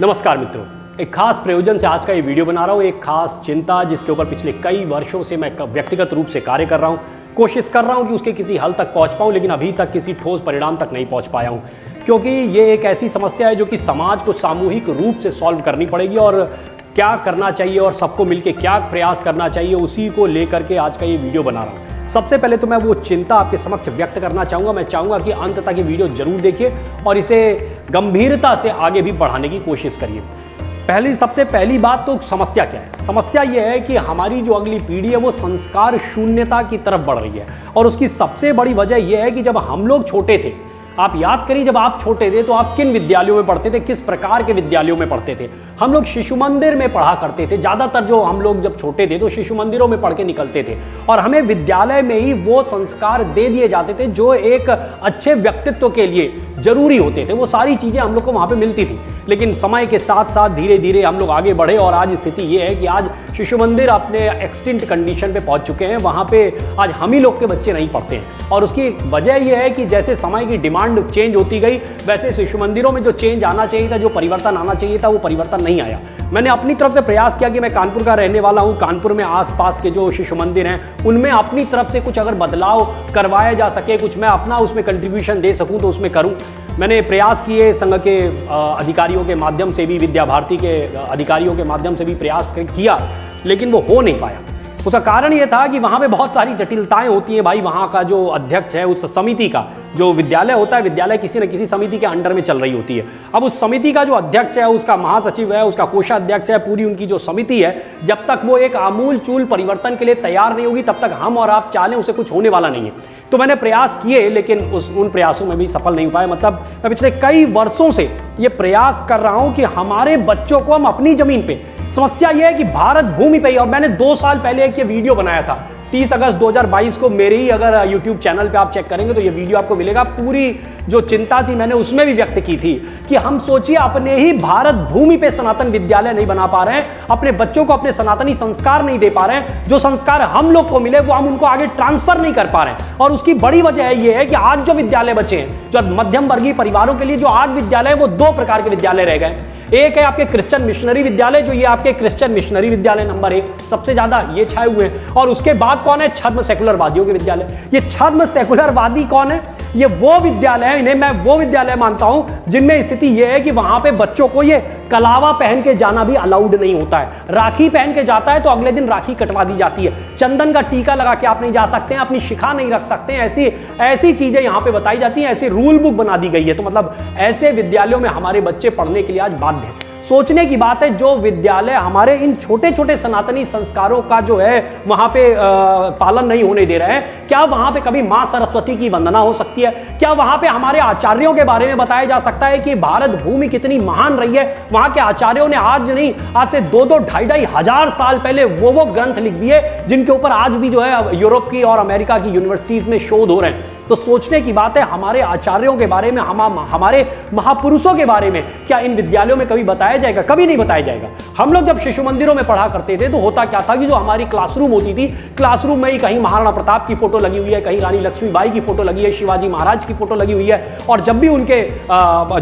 नमस्कार मित्रों, एक खास प्रयोजन से आज का ये वीडियो बना रहा हूँ। एक खास चिंता जिसके ऊपर पिछले कई वर्षों से मैं व्यक्तिगत रूप से कार्य कर रहा हूँ। कोशिश कर रहा हूँ कि उसके किसी हल तक पहुँच पाऊँ, लेकिन अभी तक किसी ठोस परिणाम तक नहीं पहुँच पाया हूँ, क्योंकि ये एक ऐसी समस्या है जो कि समाज को सामूहिक रूप से सॉल्व करनी पड़ेगी। और क्या करना चाहिए और सबको मिलकर क्या प्रयास करना चाहिए, उसी को लेकर के आज का ये वीडियो बना रहा हूँ। सबसे पहले तो मैं वो चिंता आपके समक्ष व्यक्त करना चाहूँगा। मैं चाहूँगा कि अंत तक ये वीडियो जरूर देखिए और इसे गंभीरता से आगे भी बढ़ाने की कोशिश करिए। सबसे पहली बात तो समस्या क्या है? समस्या ये है कि हमारी जो अगली पीढ़ी है वो संस्कार शून्यता की तरफ बढ़ रही है। और उसकी सबसे बड़ी वजह यह है कि जब हम लोग छोटे थे, आप याद करिए जब आप छोटे थे तो आप किन विद्यालयों में पढ़ते थे, किस प्रकार के विद्यालयों में पढ़ते थे? हम लोग शिशु मंदिर में पढ़ा करते थे। ज़्यादातर जो हम लोग जब छोटे थे तो शिशु मंदिरों में पढ़ के निकलते थे और हमें विद्यालय में ही वो संस्कार दे दिए जाते थे जो एक अच्छे व्यक्तित्व के लिए जरूरी होते थे। वो सारी चीज़ें हम लोग को वहाँ पे मिलती थी। लेकिन समय के साथ साथ धीरे धीरे हम लोग आगे बढ़े और आज स्थिति ये है कि आज शिशु मंदिर अपने एक्सटिंक्ट कंडीशन पे पहुँच चुके हैं। वहाँ पे आज हम ही लोग के बच्चे नहीं पढ़ते हैं और उसकी वजह यह है कि जैसे समय की डिमांड चेंज होती गई, वैसे शिशु मंदिरों में जो चेंज आना चाहिए था, जो परिवर्तन आना चाहिए था, वो परिवर्तन नहीं आया। मैंने अपनी तरफ से प्रयास किया कि मैं कानपुर का रहने वाला हूँ। कानपुर में आसपास के जो शिशु मंदिर हैं उनमें अपनी तरफ से कुछ अगर बदलाव करवाया जा सके, कुछ मैं अपना उसमें कंट्रीब्यूशन दे सकूँ तो उसमें करूँ। मैंने प्रयास किए, संघ के अधिकारियों के माध्यम से भी, विद्या भारती के अधिकारियों के माध्यम से भी प्रयास किया, लेकिन वो हो नहीं पाया। उसका कारण ये था कि वहाँ पे बहुत सारी जटिलताएं होती हैं भाई। वहाँ का जो अध्यक्ष है, उस समिति का जो विद्यालय होता है, विद्यालय किसी न किसी समिति के अंडर में चल रही होती है। अब उस समिति का जो अध्यक्ष है, उसका महासचिव है, उसका कोषाध्यक्ष है, पूरी उनकी जो समिति है, जब तक वो एक आमूल चूल परिवर्तन के लिए तैयार नहीं होगी तब तक हम और आप चाहें उसे कुछ होने वाला नहीं है। तो मैंने प्रयास किए, लेकिन उन प्रयासों में भी सफल नहीं हो पाए। मतलब मैं पिछले कई वर्षों से ये प्रयास कर रहा हूं कि हमारे बच्चों को हम अपनी जमीन पे, समस्या ये है कि भारत भूमि पे ही, और मैंने 2 साल पहले एक ये वीडियो बनाया था 30 अगस्त 2022 को, मेरे ही अगर YouTube चैनल पे आप चेक करेंगे तो ये वीडियो आपको मिलेगा। पूरी जो चिंता थी मैंने उसमें भी व्यक्त की थी कि हम सोचिए अपने ही भारत भूमि पे सनातन विद्यालय नहीं बना पा रहे हैं, अपने बच्चों को अपने सनातनी संस्कार नहीं दे पा रहे हैं। जो संस्कार हम लोग को मिले वो हम उनको आगे ट्रांसफर नहीं कर पा रहे हैं। और उसकी बड़ी वजह ये है कि आज जो विद्यालय बचे हैं, जो मध्यम वर्गीय परिवारों के लिए जो आज विद्यालय है, वो 2 प्रकार के विद्यालय रह गए। एक है आपके क्रिश्चियन मिशनरी विद्यालय, जो ये आपके क्रिश्चियन मिशनरी विद्यालय नंबर 1 सबसे ज्यादा ये छाए हुए हैं। और उसके बाद कौन है? छद्म सेकुलरवादियों के विद्यालय। ये छद्म सेकुलरवादी कौन है? ये वो विद्यालय है, इन्हें मैं वो विद्यालय मानता हूं जिनमें स्थिति यह है कि वहां पे बच्चों को ये कलावा पहन के जाना भी अलाउड नहीं होता है। राखी पहन के जाता है तो अगले दिन राखी कटवा दी जाती है। चंदन का टीका लगा के आप नहीं जा सकते हैं, अपनी शिखा नहीं रख सकते हैं। ऐसी चीजें यहां पे बताई जाती हैं, ऐसी रूल बुक बना दी गई है। तो मतलब ऐसे विद्यालयों में हमारे बच्चे पढ़ने के लिए आज बाध्य हैं। सोचने की बात है, जो विद्यालय हमारे इन छोटे छोटे सनातनी संस्कारों का जो है वहां पे पालन नहीं होने दे रहे हैं, क्या वहां पे कभी मां सरस्वती की वंदना हो सकती है? क्या वहां पे हमारे आचार्यों के बारे में बताया जा सकता है कि भारत भूमि कितनी महान रही है? वहां के आचार्यों ने आज नहीं, आज से 2-2, 2,500 हजार साल पहले वो ग्रंथ लिख दिए जिनके ऊपर आज भी जो है यूरोप की और अमेरिका की यूनिवर्सिटीज में शोध हो रहे हैं। तो सोचने की बात है, हमारे आचार्यों के बारे में, हमारे महापुरुषों के बारे में क्या इन विद्यालयों में कभी बताया जाएगा? कभी नहीं बताया जाएगा। हम लोग जब शिशु मंदिरों में पढ़ा करते थे तो होता क्या था कि जो हमारी क्लासरूम होती थी, क्लासरूम में ही कहीं महाराणा प्रताप की फोटो लगी हुई है, कहीं रानी लक्ष्मीबाई की फोटो लगी है, शिवाजी महाराज की फोटो लगी हुई है। और जब भी उनके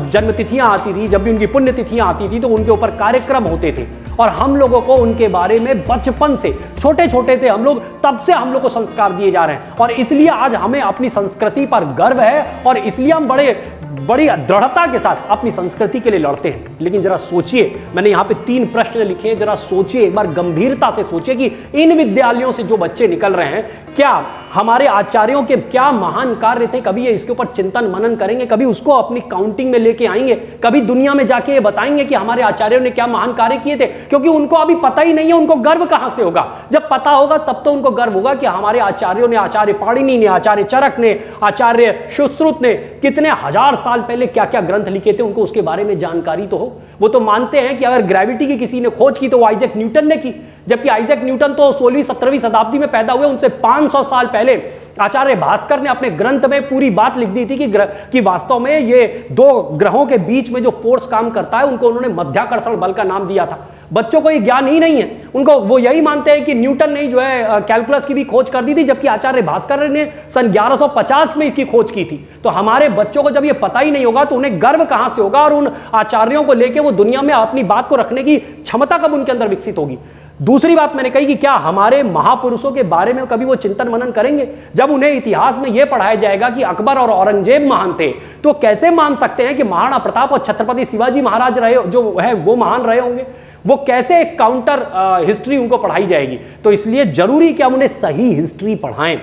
जन्म तिथियां आती थी, जब भी उनकी पुण्य तिथियां आती थी तो उनके ऊपर कार्यक्रम होते थे और हम लोगों को उनके बारे में बचपन से, छोटे छोटे थे हम लोग, तब से हम लोग को संस्कार दिए जा रहे हैं। और इसलिए आज हमें अपनी संस्कृति पर गर्व है और इसलिए हम बड़ी दृढ़ता के साथ अपनी संस्कृति के लिए लड़ते हैं। लेकिन जरा सोचिए, मैंने यहां पे 3 प्रश्न लिखे हैं, जरा सोचिए, एक बार गंभीरता से सोचिए कि इन विद्यालयों से जो बच्चे निकल रहे हैं, क्या हमारे आचार्यों के क्या महान कार्य थे? कभी ये इसके ऊपर चिंतन मनन करेंगे? कभी उसको अपनी काउंटिंग में लेके आएंगे? कभी दुनिया में जाके ये बताएंगे कि हमारे आचार्यों ने क्या महान कार्य किए थे? क्योंकि उनको अभी पता ही नहीं है, उनको गर्व कहां से होगा? जब पता होगा तब तो उनको गर्व होगा कि हमारे आचार्यों ने, आचार्य पाणिनि ने, आचार्य चरक ने, आचार्य सुश्रुत ने कितने हजार साल पहले क्या क्या ग्रंथ लिखे थे, उनको उसके बारे में जानकारी तो हो। वो तो मानते हैं कि अगर ग्रेविटी की किसी ने खोज की तो वो आइजैक न्यूटन ने की, जबकि आइजैक न्यूटन तो 16वीं 17वीं शताब्दी में पैदा हुए। उनसे 500 साल पहले आचार्य भास्कर ने अपने ग्रंथ में पूरी बात लिख दी थी कि वास्तव में ये दो ग्रहों के बीच में जो फोर्स काम करता है उनको उन्होंने मध्याकर्षण बल का नाम दिया था। बच्चों को ये ज्ञान ही नहीं है, उनको वो यही मानते हैं कि न्यूटन ने जो है कैलकुलस की भी खोज कर दी थी, जबकि आचार्य भास्कर ने सन 1150 में इसकी खोज की थी। तो हमारे बच्चों को जब ये पता ही नहीं होगा तो उन्हें गर्व कहां से होगा, और उन आचार्यों को लेकर वो दुनिया में अपनी बात को रखने की क्षमता कब उनके अंदर विकसित होगी। दूसरी बात मैंने कही कि क्या हमारे महापुरुषों के बारे में कभी वो चिंतन मनन करेंगे? जब उन्हें इतिहास में यह पढ़ाया जाएगा कि अकबर और औरंगजेब महान थे, तो कैसे मान सकते हैं कि महाराणा प्रताप और छत्रपति शिवाजी महाराज रहे जो है वो महान रहे होंगे? वो कैसे एक काउंटर हिस्ट्री उनको पढ़ाई जाएगी? तो इसलिए जरूरी कि हम उन्हें सही हिस्ट्री पढ़ाएं।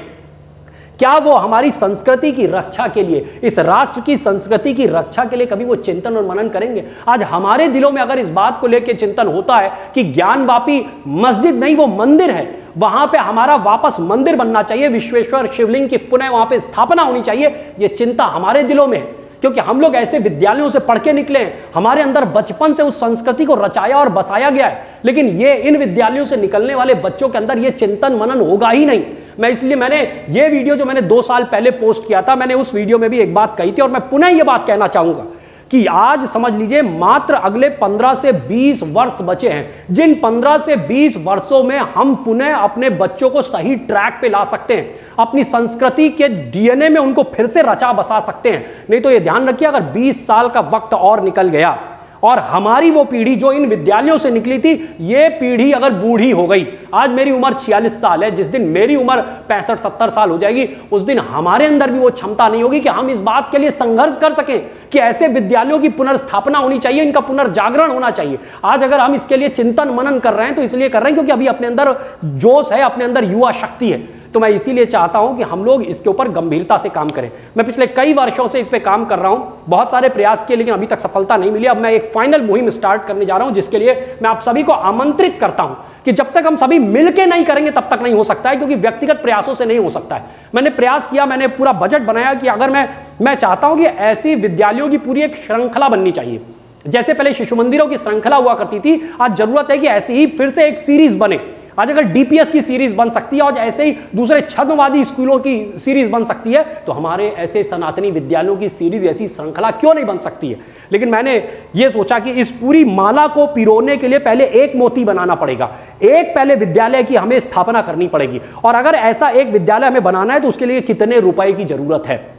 क्या वो हमारी संस्कृति की रक्षा के लिए, इस राष्ट्र की संस्कृति की रक्षा के लिए कभी वो चिंतन और मनन करेंगे? आज हमारे दिलों में अगर इस बात को लेकर चिंतन होता है कि ज्ञानवापी मस्जिद नहीं वो मंदिर है, वहां पे हमारा वापस मंदिर बनना चाहिए, विश्वेश्वर शिवलिंग की पुनः वहां पे स्थापना होनी चाहिए, ये चिंता हमारे दिलों में है। क्योंकि हम लोग ऐसे विद्यालयों से पढ़ के निकले हैं, हमारे अंदर बचपन से उस संस्कृति को रचाया और बसाया गया है, लेकिन ये इन विद्यालयों से निकलने वाले बच्चों के अंदर ये चिंतन मनन होगा ही नहीं। इसलिए मैंने ये वीडियो जो मैंने 2 साल पहले पोस्ट किया था, मैंने उस वीडियो में भी एक बात कही थी और मैं पुनः ये बात कहना चाहूंगा कि आज समझ लीजिए मात्र अगले 15 से 20 वर्ष बचे हैं, जिन 15 से 20 वर्षों में हम पुनः अपने बच्चों को सही ट्रैक पे ला सकते हैं, अपनी संस्कृति के डीएनए में उनको फिर से रचा बसा सकते हैं। नहीं तो ये ध्यान रखिए, अगर 20 साल का वक्त और निकल गया और हमारी वो पीढ़ी जो इन विद्यालयों से निकली थी, ये पीढ़ी अगर बूढ़ी हो गई, आज मेरी उम्र 46 साल है, जिस दिन मेरी उम्र 65-70 साल हो जाएगी, उस दिन हमारे अंदर भी वो क्षमता नहीं होगी कि हम इस बात के लिए संघर्ष कर सकें कि ऐसे विद्यालयों की पुनर्स्थापना होनी चाहिए, इनका पुनर्जागरण होना चाहिए। आज अगर हम इसके लिए चिंतन मनन कर रहे हैं तो इसलिए कर रहे हैं क्योंकि अभी अपने अंदर जोश है, अपने अंदर युवा शक्ति है। तो मैं इसीलिए चाहता हूं कि हम लोग इसके ऊपर गंभीरता से काम करें। मैं पिछले कई वर्षों से इस पे काम कर रहा हूं, बहुत सारे प्रयास किए, लेकिन अभी तक सफलता नहीं मिली। अब मैं एक फाइनल मुहिम स्टार्ट करने जा रहा हूं, जिसके लिए मैं आप सभी को आमंत्रित करता हूं कि जब तक हम सभी मिलकर नहीं करेंगे तब तक नहीं हो सकता है, क्योंकि व्यक्तिगत प्रयासों से नहीं हो सकता है। मैंने प्रयास किया, मैंने पूरा बजट बनाया कि अगर मैं चाहता हूं कि ऐसी विद्यालयों की पूरी एक श्रृंखला बननी चाहिए। जैसे पहले शिशु मंदिरों की श्रृंखला हुआ करती थी, आज जरूरत है कि ऐसी ही फिर से एक सीरीज बने। आज अगर डीपीएस की सीरीज बन सकती है और ऐसे ही दूसरे छद्मवादी स्कूलों की सीरीज बन सकती है, तो हमारे ऐसे सनातनी विद्यालयों की सीरीज, ऐसी श्रृंखला क्यों नहीं बन सकती है? लेकिन मैंने ये सोचा कि इस पूरी माला को पिरोने के लिए पहले एक मोती बनाना पड़ेगा, एक पहले विद्यालय की हमें स्थापना करनी पड़ेगी। और अगर ऐसा एक विद्यालय हमें बनाना है तो उसके लिए कितने रुपए की जरूरत है?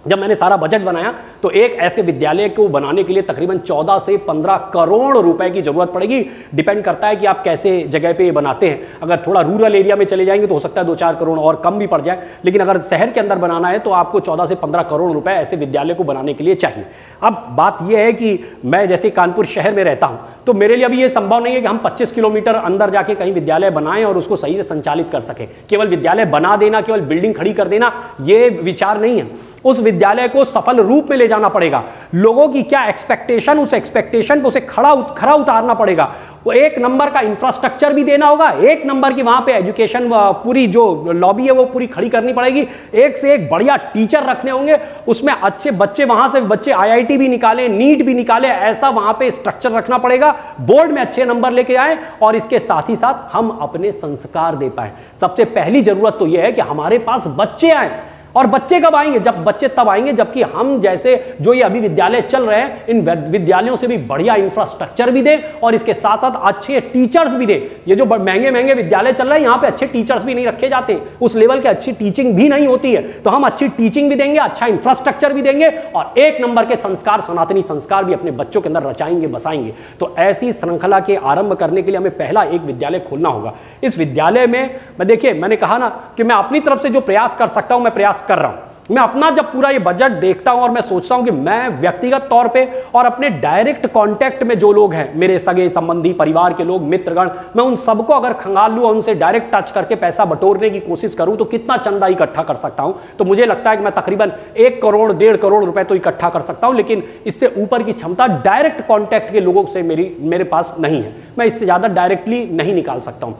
जब मैंने सारा बजट बनाया तो एक ऐसे विद्यालय को बनाने के लिए तकरीबन 14 से 15 करोड़ रुपए की जरूरत पड़ेगी। डिपेंड करता है कि आप कैसे जगह पे ये बनाते हैं। अगर थोड़ा रूरल एरिया में चले जाएंगे तो हो सकता है 2-4 करोड़ और कम भी पड़ जाए, लेकिन अगर शहर के अंदर बनाना है तो आपको 14 से 15 करोड़ रुपए ऐसे विद्यालय को बनाने के लिए चाहिए। अब बात यह है कि मैं जैसे कानपुर शहर में रहता हूं, तो मेरे लिए अभी ये संभव नहीं है कि हम 25 किलोमीटर अंदर जाके कहीं विद्यालय बनाएं और उसको सही से संचालित कर सकें। केवल विद्यालय बना देना, केवल बिल्डिंग खड़ी कर देना, ये विचार नहीं है। उस विद्यालय को सफल रूप में ले जाना पड़ेगा। लोगों की क्या एक्सपेक्टेशन, उस एक्सपेक्टेशन को उसे खरा उतारना पड़ेगा। वो 1 नंबर का इंफ्रास्ट्रक्चर भी देना होगा, 1 नंबर की वहां पे एजुकेशन पूरी जो लॉबी है वो पूरी खड़ी करनी पड़ेगी, एक से एक बढ़िया टीचर रखने होंगे, उसमें अच्छे बच्चे, वहां से बच्चे आईआईटी भी निकाले, नीट भी निकाले, ऐसा वहां पे स्ट्रक्चर रखना पड़ेगा, बोर्ड में अच्छे नंबर लेके आए और इसके साथ ही साथ हम अपने संस्कार दे पाए। सबसे पहली जरूरत तो यह है कि हमारे पास बच्चे आए। और बच्चे कब आएंगे? जब बच्चे तब आएंगे जबकि हम जैसे जो ये अभी विद्यालय चल रहे हैं, इन विद्यालयों से भी बढ़िया इंफ्रास्ट्रक्चर भी दें और इसके साथ साथ अच्छे टीचर्स भी दें। ये जो महंगे महंगे विद्यालय चल रहे हैं, यहाँ पे अच्छे टीचर्स भी नहीं रखे जाते, उस लेवल की अच्छी टीचिंग भी नहीं होती है। तो हम अच्छी टीचिंग भी देंगे, अच्छा इंफ्रास्ट्रक्चर भी देंगे और 1 नंबर के संस्कार, सनातनी संस्कार भी अपने बच्चों के अंदर रचाएंगे, बसाएंगे। तो ऐसी श्रृंखला के आरंभ करने के लिए हमें पहला एक विद्यालय खोलना होगा। इस विद्यालय में देखिए, मैंने कहा ना कि मैं अपनी तरफ से जो प्रयास कर सकता हूं मैं प्रयास कर रहा हूं। मैं अपना जब पूरा ये बजट देखता हूं और मैं सोचता हूं कि मैं व्यक्तिगत तौर पे और अपने डायरेक्ट कांटेक्ट में जो लोग हैं, मेरे सगे संबंधी, परिवार के लोग, मित्रगण, मैं उन सबको अगर खंगाल लूं और उनसे डायरेक्ट टच करके पैसा बटोरने की कोशिश करूं तो कितना चंदा इकट्ठा कर सकता हूं? तो मुझे लगता है कि मैं तकरीबन 1 करोड़ 1.5 करोड़ रुपए तो इकट्ठा कर सकता हूं, लेकिन इससे ऊपर की क्षमता डायरेक्ट कॉन्टैक्ट के लोगों से मेरे पास नहीं है। मैं इससे ज्यादा डायरेक्टली नहीं निकाल सकता हूं।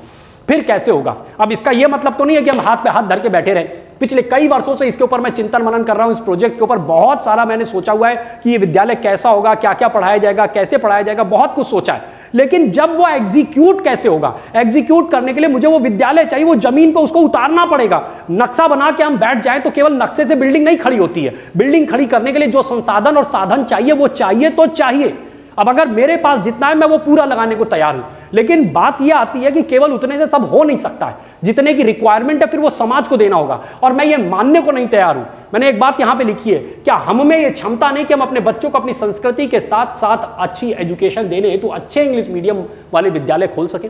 फिर कैसे होगा? अब इसका यह मतलब तो नहीं है कि हम हाथ पे हाथ धर के बैठे रहे। पिछले कई वर्षों से इसके ऊपर मैं चिंतन मनन कर रहा हूं, इस प्रोजेक्ट के ऊपर बहुत सारा मैंने सोचा हुआ है कि ये विद्यालय कैसा होगा, क्या क्या पढ़ाया जाएगा, कैसे पढ़ाया जाएगा, बहुत कुछ सोचा है। लेकिन जब वो एग्जीक्यूट कैसे होगा, एग्जीक्यूट करने के लिए मुझे वो विद्यालय चाहिए, वो जमीन पे उसको उतारना पड़ेगा। नक्शा बना के हम बैठ जाएं तो केवल नक्शे से बिल्डिंग नहीं खड़ी होती है। बिल्डिंग खड़ी करने के लिए जो संसाधन और साधन चाहिए वो चाहिए तो चाहिए। अब अगर मेरे पास जितना है मैं वो पूरा लगाने को तैयार हूं, लेकिन बात यह आती है कि केवल उतने से सब हो नहीं सकता है। जितने की रिक्वायरमेंट है फिर वो समाज को देना होगा, और मैं ये मानने को नहीं तैयार हूं। मैंने एक बात यहां पे लिखी है, क्या हम में ये क्षमता नहीं कि हम अपने बच्चों को अपनी संस्कृति के साथ साथ अच्छी एजुकेशन देने हेतु अच्छे इंग्लिश मीडियम वाले विद्यालय खोल सकें?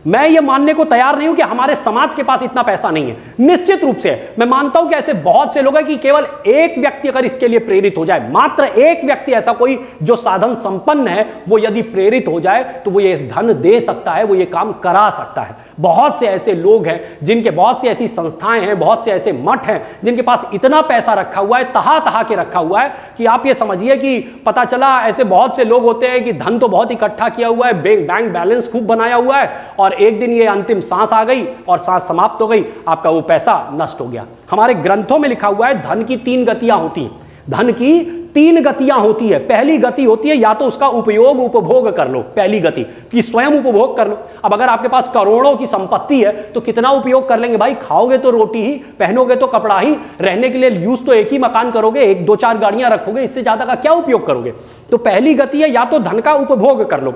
मैं ये मानने को तैयार नहीं हूं कि हमारे समाज के पास इतना पैसा नहीं है। निश्चित रूप से मैं मानता हूं कि ऐसे बहुत से लोग हैं कि केवल एक व्यक्ति अगर इसके लिए प्रेरित हो जाए, मात्र एक व्यक्ति ऐसा कोई जो साधन संपन्न है, वो यदि प्रेरित हो जाए तो वो ये धन दे सकता है, वो ये काम करा सकता है। बहुत से ऐसे लोग हैं जिनके, बहुत सी ऐसी संस्थाएं हैं, बहुत से ऐसे मठ हैं जिनके पास इतना पैसा रखा हुआ है, तहा तहा के रखा हुआ है कि आप ये समझिए कि पता चला ऐसे बहुत से लोग होते हैं कि धन तो बहुत इकट्ठा किया हुआ है, बैंक बैलेंस खूब बनाया हुआ है, और एक दिन ये अंतिम सांस आ गई और सांस समाप्त हो गई, आपका वो पैसा नष्ट हो गया। हमारे ग्रंथों में लिखा हुआ है धन की 3 गतियां होती हैं। धन की 3 गतियां होती है। पहली गति होती है या तो उसका उपयोग उपभोग कर लो, पहली गति कि स्वयं उपभोग कर लो। अब अगर आपके पास करोड़ों की संपत्ति है तो कितना उपयोग कर लेंगे भाई? खाओगे तो रोटी ही, पहनोगे तो कपड़ा ही, रहने के लिए यूज तो एक ही मकान करोगे, 1-2-4 गाड़ियां रखोगे, इससे ज्यादा का क्या उपयोग करोगे? तो पहली गति है या तो धन का उपभोग कर लो।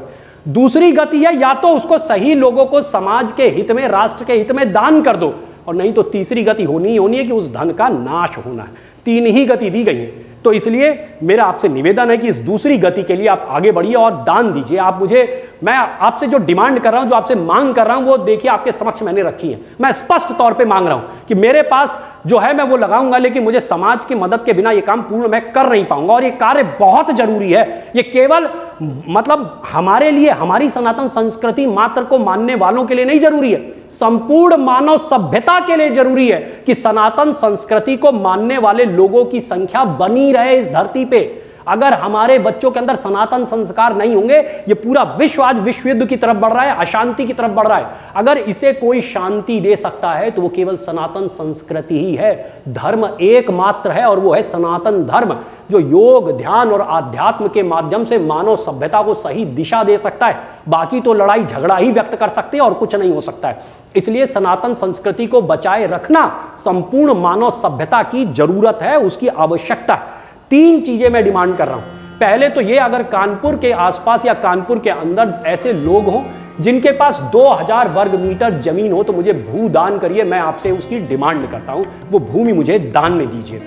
दूसरी गति है या तो उसको सही लोगों को समाज के हित में, राष्ट्र के हित में दान कर दो, और नहीं तो तीसरी गति होनी ही होनी है कि उस धन का नाश होना है। 3 ही गति दी गई है। तो इसलिए मेरा आपसे निवेदन है कि इस दूसरी गति के लिए आप आगे बढ़िए और दान दीजिए। आप मुझे, मैं आपसे जो डिमांड कर रहा हूं, जो आपसे मांग कर रहा हूं, वो देखिए आपके समक्ष मैंने रखी है। मैं स्पष्ट तौर पे मांग रहा हूं कि मेरे पास जो है मैं वो लगाऊंगा, लेकिन मुझे समाज की मदद के बिना ये काम पूर्ण मैं कर नहीं पाऊंगा, और ये कार्य बहुत जरूरी है। ये केवल मतलब हमारे लिए, हमारी सनातन संस्कृति मात्र को मानने वालों के लिए नहीं जरूरी है, संपूर्ण मानव सभ्यता के लिए जरूरी है कि सनातन संस्कृति को मानने वाले लोगों की संख्या बनी रहे इस धरती पे। अगर हमारे बच्चों के अंदर सनातन संस्कार नहीं होंगे, ये पूरा विश्व आज विश्व युद्ध की तरफ बढ़ रहा है, अशांति की तरफ बढ़ रहा है। अगर इसे कोई शांति दे सकता है तो वो केवल सनातन संस्कृति ही है। धर्म एकमात्र है और वो है सनातन धर्म, जो योग, ध्यान और आध्यात्म के माध्यम से मानव सभ्यता को सही दिशा दे सकता है। बाकी तो लड़ाई झगड़ा ही व्यक्त कर सकते हैं और कुछ नहीं हो सकता है। इसलिए सनातन संस्कृति को बचाए रखना संपूर्ण मानव सभ्यता की जरूरत है, उसकी आवश्यकता है। 3 चीजें मैं डिमांड कर रहा हूं। पहले तो ये, अगर कानपुर के आसपास या कानपुर के अंदर ऐसे लोग हों जिनके पास 2000 वर्ग मीटर जमीन हो तो मुझे भूदान करिए, मैं आपसे उसकी डिमांड करता हूं, वो भूमि मुझे दान में दीजिए।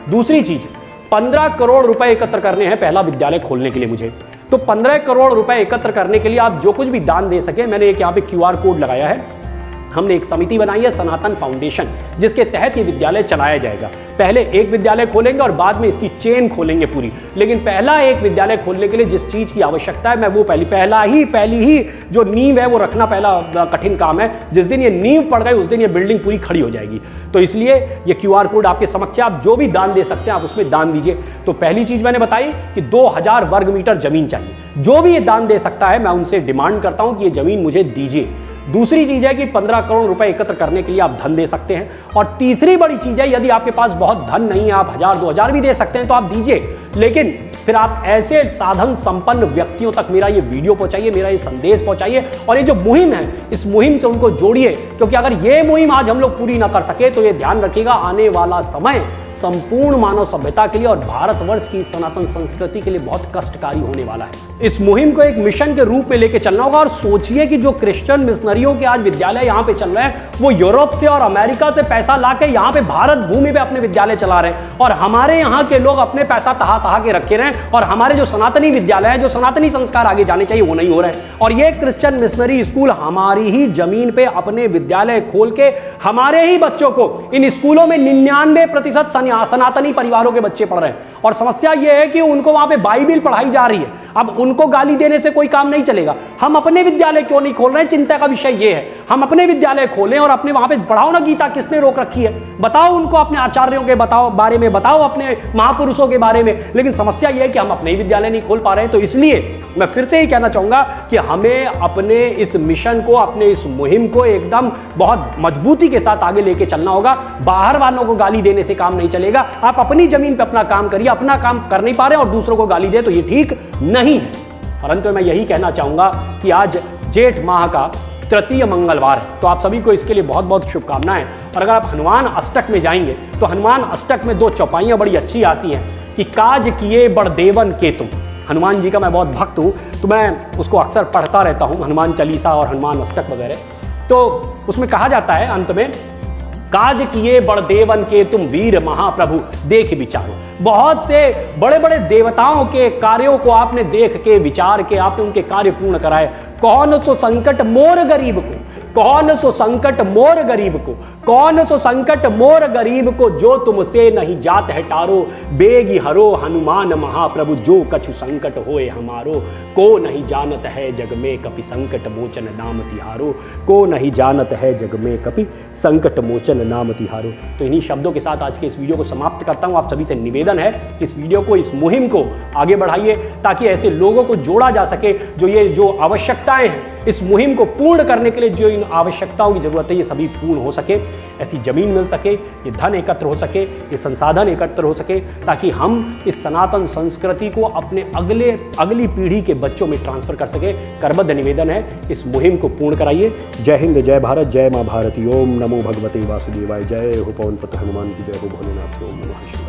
दूसरी चीज, 15 करोड़ रुपए एकत्र करने हैं पहला विद्यालय खोलने के लिए मुझे। तो 15 करोड़ रुपए एकत्र करने के लिए आप जो कुछ भी दान दे सके, मैंने एक यहाँ पे QR कोड लगाया है। हमने एक समिति बनाई है, सनातन फाउंडेशन, जिसके तहत ये विद्यालय चलाया जाएगा। पहले एक विद्यालय खोलेंगे और बाद में इसकी चेन खोलेंगे पूरी, लेकिन पहला एक विद्यालय खोलने के लिए जिस चीज की आवश्यकता है, मैं वो पहली ही जो नींव है वो रखना पहला कठिन काम है। जिस दिन ये नींव पड़ गई उस दिन ये बिल्डिंग पूरी खड़ी हो जाएगी। तो इसलिए ये QR कोड आपके समक्ष है, आप जो भी दान दे सकते हैं आप उसमें दान दीजिए। तो पहली चीज मैंने बताई कि 2000 वर्ग मीटर जमीन चाहिए। जो भी ये दान दे सकता है मैं उनसे डिमांड करता हूं कि ये जमीन मुझे दीजिए। दूसरी चीज है कि 15 करोड़ रुपए एकत्र करने के लिए आप धन दे सकते हैं। और तीसरी बड़ी चीज है, यदि आपके पास बहुत धन नहीं है, आप 1000-2000 भी दे सकते हैं तो आप दीजिए, लेकिन फिर आप ऐसे साधन संपन्न व्यक्तियों तक मेरा ये वीडियो पहुंचाइए, मेरा ये संदेश पहुंचाइए, और ये जो मुहिम है इस मुहिम से उनको जोड़िए। क्योंकि अगर ये मुहिम आज हम लोग पूरी ना कर सके तो ये ध्यान रखिएगा, आने वाला समय संपूर्ण मानव सभ्यता के लिए और भारतवर्ष की सनातन संस्कृति के लिए बहुत कष्टकारी होने वाला है। इस मुहिम को एक मिशन के रूप में लेके चलना होगा। और सोचिए कि जो क्रिश्चियन मिशनरियों के आज विद्यालय यहाँ पे चल रहे हैं, वो यूरोप से और अमेरिका से पैसा लाके यहाँ पे भारत भूमि पे अपने विद्यालय चला रहे हैं, और हमारे यहाँ के लोग अपने पैसा तहा तहा के रखे रहे हैं, और हमारे जो सनातनी विद्यालय है, जो सनातनी संस्कार आगे जाने चाहिए, वो नहीं हो रहे हैं। और ये क्रिश्चियन मिशनरी स्कूल हमारी ही जमीन पे अपने विद्यालय खोल के हमारे ही बच्चों को इन स्कूलों में 99% सनातनी परिवारों के बच्चे पढ़ रहे हैं, और समस्या यह है कि उनको वहां पे बाइबिल पढ़ाई जा रही है। अब उनको गाली देने से कोई काम नहीं चलेगा। हम अपने विद्यालय क्यों नहीं खोल रहे हैं? चिंता का विषय यह है, हम अपने विद्यालय खोलें और अपने वहां पे पढ़ाओ ना। गीता किसने रोक रखी है? बताओ उनको, अपने आचार्यों के बारे में बताओ, अपने महापुरुषों के बारे में। लेकिन समस्या यह है कि हम अपने विद्यालय नहीं खोल पा रहे हैं। तो इसलिए मैं फिर से ही कहना चाहूंगा कि हमें अपने इस मिशन को, अपने इस मुहिम को एकदम बहुत मजबूती के साथ आगे लेके चलना होगा। बाहर वालों को गाली देने से काम नहीं चलेगा। आप अपनी जमीन पे अपना काम करिए। अपना काम कर नहीं पा रहे और दूसरों को गाली दे तो ये ठीक नहीं है। परंतु मैं यही कहना चाहूंगा कि आज जेठ माह का तृतीय मंगलवार है, तो आप सभी को इसके लिए बहुत बहुत शुभकामनाएं। और अगर आप हनुमान अष्टक में जाएंगे तो हनुमान अष्टक में 2 चौपाइयां बड़ी अच्छी आती हैं कि काज किए बड़ देवन के तुम। हनुमान जी का मैं बहुत भक्त हूँ, तो मैं उसको अक्सर पढ़ता रहता हूँ, हनुमान चालीसा और हनुमान अष्टक वगैरह। तो उसमें कहा जाता है अंत में, काज किए बड़ देवन के तुम वीर महाप्रभु देख विचारो। बहुत से बड़े बड़े देवताओं के कार्यों को आपने देख के विचार के आपने उनके कार्य पूर्ण कराए। कौन सो संकट मोर गरीब को, कौन सो संकट मोर गरीब को, कौन सो संकट मोर गरीब को, जो तुमसे नहीं जात है टारो। बेगी हरो हनुमान महाप्रभु, जो कछु संकट होए हमारो। को नहीं जानत है जग में कपि संकट मोचन नाम तिहारो। को नहीं जानत है जग में कपि संकट मोचन नाम तिहारो। तो इन्हीं शब्दों के साथ आज के इस वीडियो को समाप्त करता हूं। आप सभी से निवेदन है कि इस वीडियो को, इस मुहिम को आगे बढ़ाइए, ताकि ऐसे लोगों को जोड़ा जा सके जो आवश्यकताएं हैं इस मुहिम को पूर्ण करने के लिए, जो इन आवश्यकताओं की जरूरत है, ये सभी पूर्ण हो सके। ऐसी जमीन मिल सके, ये धन एकत्र हो सके, ये संसाधन एकत्र हो सके, ताकि हम इस सनातन संस्कृति को अपने अगली पीढ़ी के बच्चों में ट्रांसफर कर सके। करबद्ध निवेदन है, इस मुहिम को पूर्ण कराइए। जय हिंद, जय भारत, जय मां भारती। ओम नमो भगवते वासुदेवाय। जय हो पवन पुत्र हनुमान की जय हो भोलेनाथ। ओम नमः शिवाय।